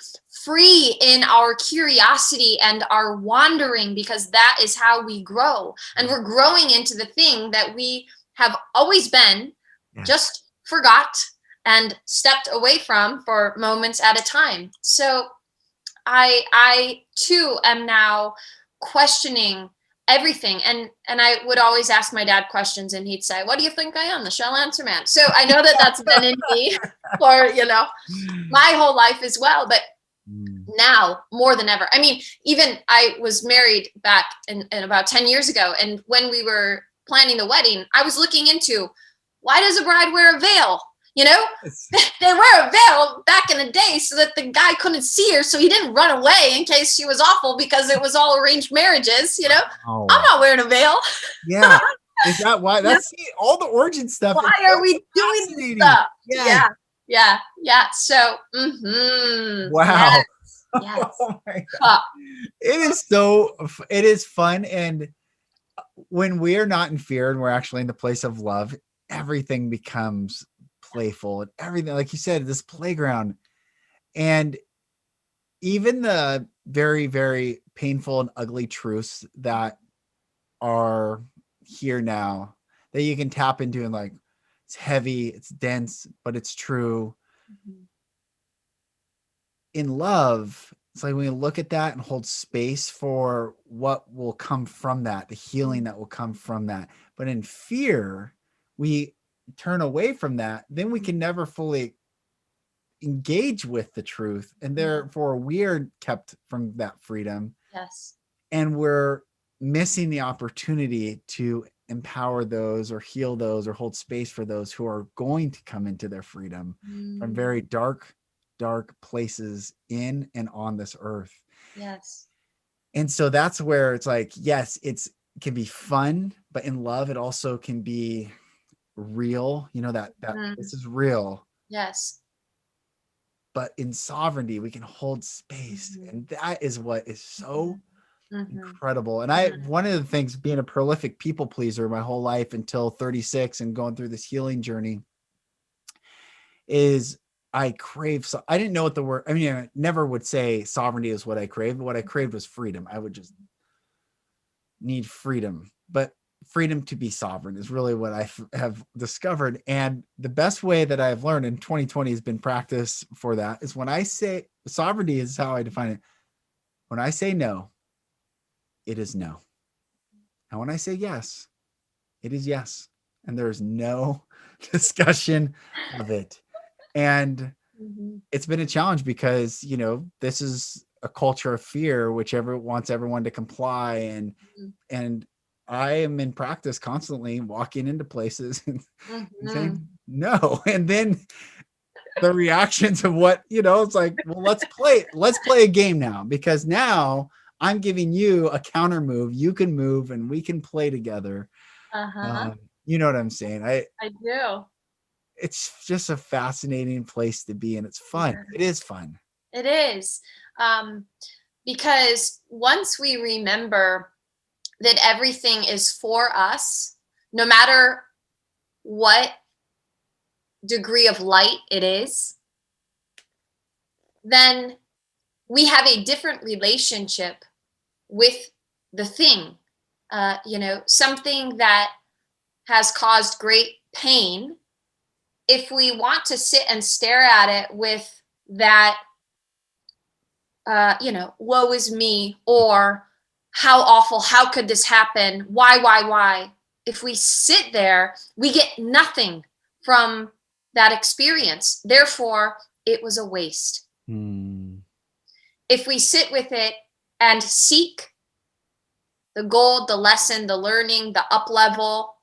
free in our curiosity and our wandering, because that is how we grow. And we're growing into the thing that we have always been, just forgot and stepped away from for moments at a time. So I too am now questioning everything. And I would always ask my dad questions, and he'd say, what do you think I am? The shell answer man. So I know that that's been in me for, my whole life as well. But now more than ever, I mean, even I was married back in about 10 years ago. And when we were planning the wedding, I was looking into, why does a bride wear a veil? They wear a veil back in the day so that the guy couldn't see her, so he didn't run away in case she was awful, because it was all arranged marriages. I'm not wearing a veil. Yeah. Is that why? That's all the origin stuff. Why are we doing this stuff? Yeah. So, wow. Yes. Oh my God. It is fun. And when we're not in fear and we're actually in the place of love, everything becomes playful, and everything, like you said, this playground. And even the very, very painful and ugly truths that are here now that you can tap into, and like, it's heavy, it's dense, but it's true. In love, it's like when you look at that and hold space for what will come from that, the healing that will come from that. But in fear, we turn away from that, then we can never fully engage with the truth. And therefore we're kept from that freedom. Yes. And we're missing the opportunity to empower those or heal those or hold space for those who are going to come into their freedom from very dark places in and on this earth. Yes. And so that's where it's like, yes, it can be fun, but in love, it also can be real, that this is real. Yes. But in sovereignty, we can hold space. And that is what is so incredible. And one of the things, being a prolific people pleaser my whole life until 36 and going through this healing journey, is I crave. So I didn't know what the word, I mean, I never would say sovereignty is what I crave, but what I craved was freedom. I would just need freedom, but freedom to be sovereign is really what I have discovered. And the best way that I've learned in 2020 has been practice for that is when I say sovereignty is how I define it. When I say no, it is no. And when I say yes, it is yes. And there's no discussion of it. And it's been a challenge because, this is a culture of fear, which wants everyone to comply. And I am in practice constantly walking into places and saying no. And then the reactions of what, it's like, well, let's play a game now, because now I'm giving you a counter move. You can move and we can play together. You know what I'm saying? I do. It's just a fascinating place to be, and it's fun. Yeah. It is fun. It is. Because once we remember that everything is for us, no matter what degree of light it is, then we have a different relationship with the thing. Something that has caused great pain, if we want to sit and stare at it with that, woe is me, or how awful, how could this happen? Why? If we sit there, we get nothing from that experience. Therefore, it was a waste. If we sit with it and seek the gold, the lesson, the learning, the up level,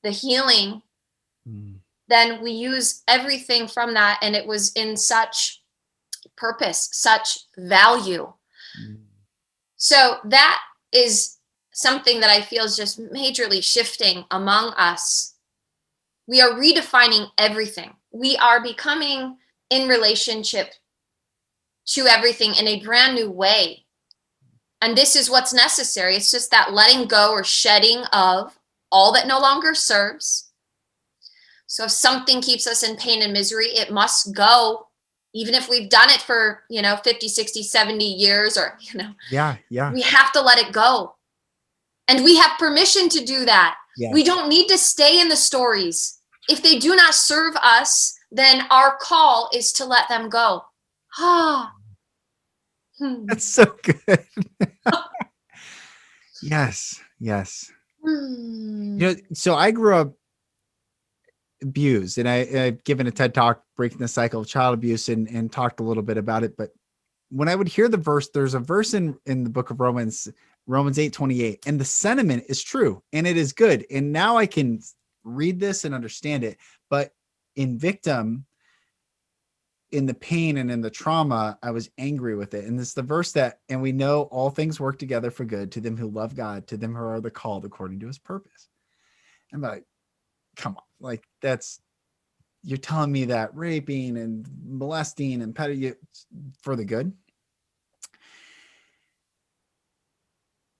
the healing, then we use everything from that, and it was in such purpose, such value. So that is something that I feel is just majorly shifting among us. We are redefining everything. We are becoming in relationship to everything in a brand new way. And this is what's necessary. It's just that letting go or shedding of all that no longer serves. So if something keeps us in pain and misery, it must go, even if we've done it for, 50, 60, 70 years or, Yeah. we have to let it go. And we have permission to do that. Yes. We don't need to stay in the stories. If they do not serve us, then our call is to let them go. That's so good. Yes. So I grew up abused, and I've given a TED talk breaking the cycle of child abuse and talked a little bit about it. But when I would hear the verse, there's a verse in the book of Romans 8:28, and the sentiment is true and it is good. And now I can read this and understand it. But in the pain and in the trauma, I was angry with it. And it's the verse and we know all things work together for good to them who love God, to them who are the called according to his purpose. I'm like, come on, like you're telling me that raping and molesting and petty for the good.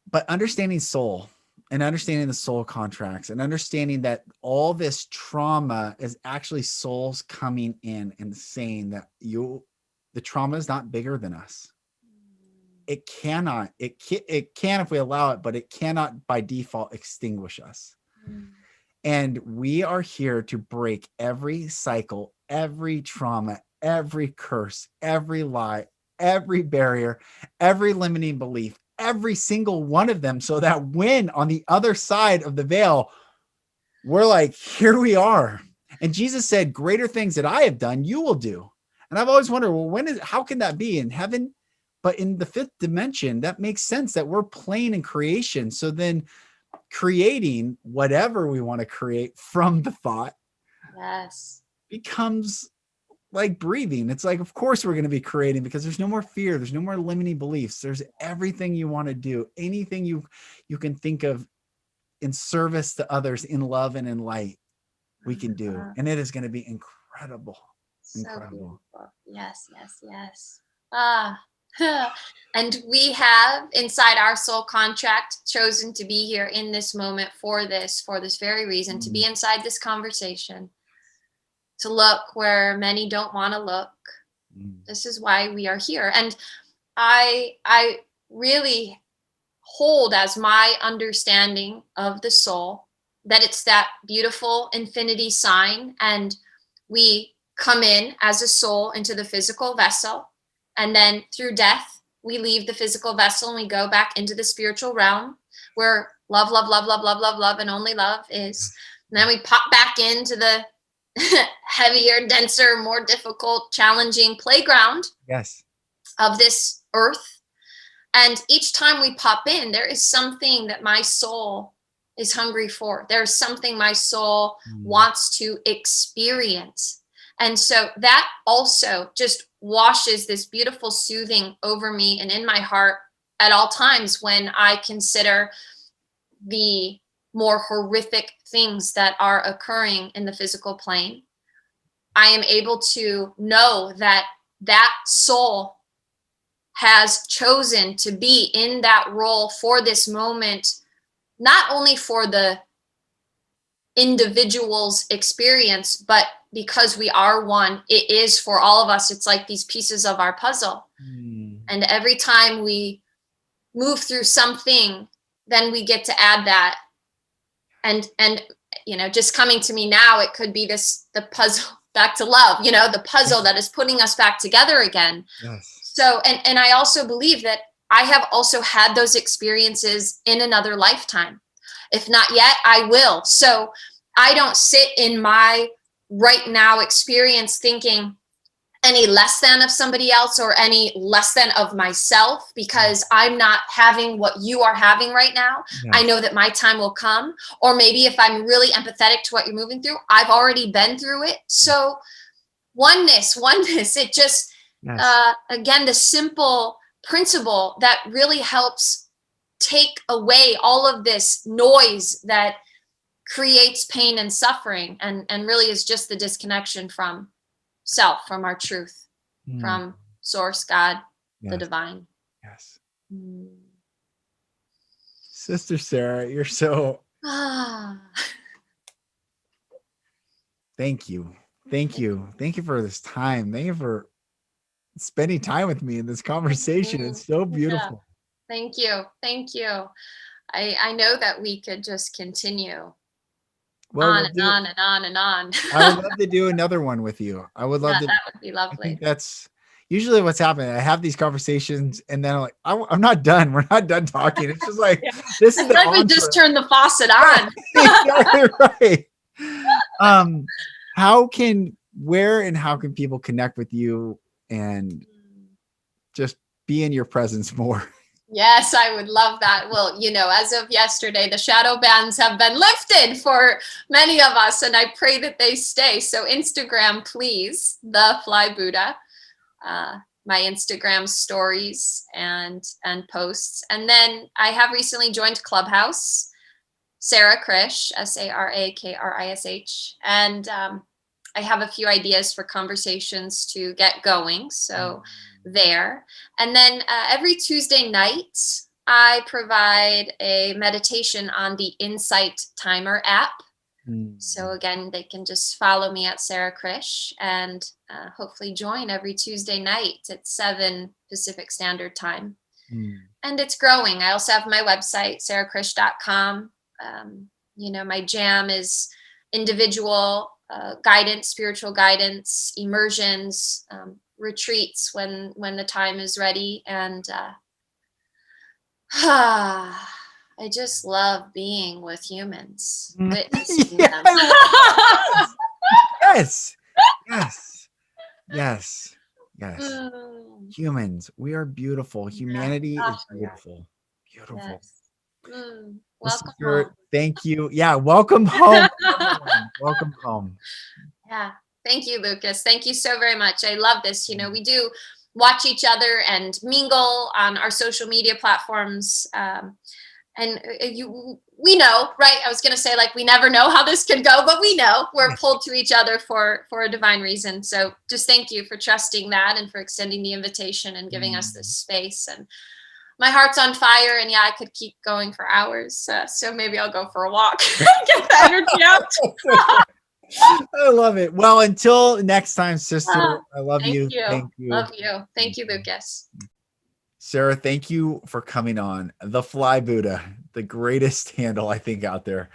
But understanding soul and understanding the soul contracts and understanding that all this trauma is actually souls coming in and saying that the trauma is not bigger than us. It can if we allow it, but it cannot by default extinguish us. And we are here to break every cycle, every trauma, every curse, every lie, every barrier, every limiting belief, every single one of them, so that when on the other side of the veil, we're like, here we are. And Jesus said, greater things that I have done, you will do. And I've always wondered, well, how can that be in heaven? But in the fifth dimension, that makes sense that we're playing in creation. So then creating whatever we want to create from the thought becomes like breathing. It's like, of course we're going to be creating, because there's no more fear. There's no more limiting beliefs. There's everything you want to do, anything you can think of in service to others, in love and in light, we can do. And it is going to be incredible. Incredible. Yes. And we have inside our soul contract chosen to be here in this moment for this very reason, to be inside this conversation, to look where many don't want to look. This is why we are here. And I really hold as my understanding of the soul that it's that beautiful infinity sign, and we come in as a soul into the physical vessel, and then through death we leave the physical vessel and we go back into the spiritual realm where love and only love is. And then we pop back into the heavier, denser, more difficult, challenging playground of this earth. And each time we pop in, there is something that my soul is hungry for. There's something my soul wants to experience. And so that also just washes this beautiful soothing over me and in my heart at all times when I consider the more horrific things that are occurring in the physical plane. I am able to know that that soul has chosen to be in that role for this moment, not only for the individual's experience, but because we are one, it is for all of us. It's like these pieces of our puzzle. And every time we move through something, then we get to add that. And just coming to me now, it could be the puzzle back to love, the puzzle that is putting us back together again. So, and I also believe that I have also had those experiences in another lifetime. If not yet, I will. So I don't sit in my right now experience thinking any less than of somebody else or any less than of myself, because I'm not having what you are having right now. Yes. I know that my time will come. Or maybe if I'm really empathetic to what you're moving through, I've already been through it. So oneness, it just, again, the simple principle that really helps take away all of this noise that creates pain and suffering, and really is just the disconnection from self, from our truth, from source, God, the divine. Yes. Sister Sara, you're so thank you for this time. Thank you for spending time with me in this conversation. It's so beautiful. Thank you. I know that we could just continue on and on and on and on. I would love to do another one with you. I would love to. That would be lovely. I think that's usually what's happening. I have these conversations and then I'm like, I'm not done. We're not done talking. It's just like, this is like we just turned the faucet on. Exactly right. How can people connect with you and just be in your presence more? Yes, I would love that. Well, as of yesterday, the shadow bans have been lifted for many of us, and I pray that they stay. So Instagram, please, the Fly Buddha, my Instagram stories and posts. And then I have recently joined Clubhouse, Sara Krish, SARAKRISH. And I have a few ideas for conversations to get going. So there. And then every Tuesday night, I provide a meditation on the Insight Timer app. So again, they can just follow me at Sara Krish and hopefully join every Tuesday night at 7 Pacific Standard Time. And it's growing. I also have my website, sarakrish.com. My jam is individual guidance, spiritual guidance, immersions, retreats when the time is ready. And I just love being with humans, witnessing them. Yes. Humans, we are beautiful. Humanity is beautiful. Yes. Welcome home. Thank you. Yeah, welcome home. Welcome home. Yeah. Thank you, Lucas. Thank you so very much. I love this. We do watch each other and mingle on our social media platforms. And we know, right? I was going to say, like, we never know how this could go, but we know we're pulled to each other for a divine reason. So just thank you for trusting that and for extending the invitation and giving us this space. And my heart's on fire, and I could keep going for hours. So maybe I'll go for a walk, get the energy out. I love it. Well, until next time, sister, I love you. Thank you. Love you. Thank you, Lucas. Sara, thank you for coming on. The Fly Buddha, the greatest handle I think out there.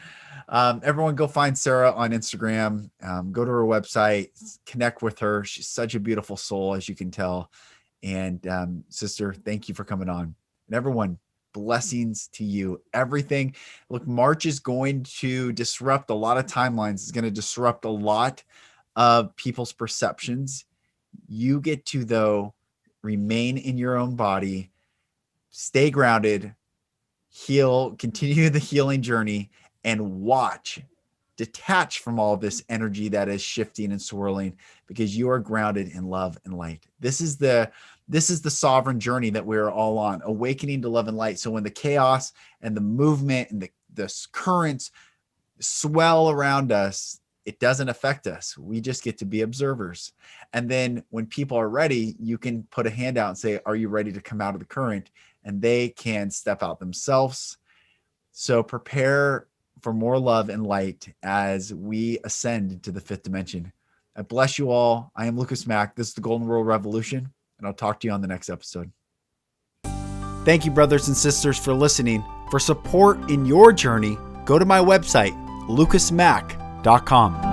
Everyone go find Sara on Instagram. Go to her website, connect with her. She's such a beautiful soul, as you can tell. And sister, thank you for coming on. And everyone, blessings to you. Everything. Look, March is going to disrupt a lot of timelines. It's going to disrupt a lot of people's perceptions. You get to, though, remain in your own body, stay grounded, heal, continue the healing journey, and watch, detach from all this energy that is shifting and swirling, because you are grounded in love and light. This is the sovereign journey that we're all on, awakening to love and light. So when the chaos and the movement and the currents swell around us, it doesn't affect us. We just get to be observers. And then when people are ready, you can put a hand out and say, are you ready to come out of the current? And they can step out themselves. So prepare for more love and light as we ascend into the 5th dimension. I bless you all. I am Lucas Mack. This is the Golden Rule Revolution, and I'll talk to you on the next episode. Thank you, brothers and sisters, for listening. For support in your journey, go to my website, lucasmack.com.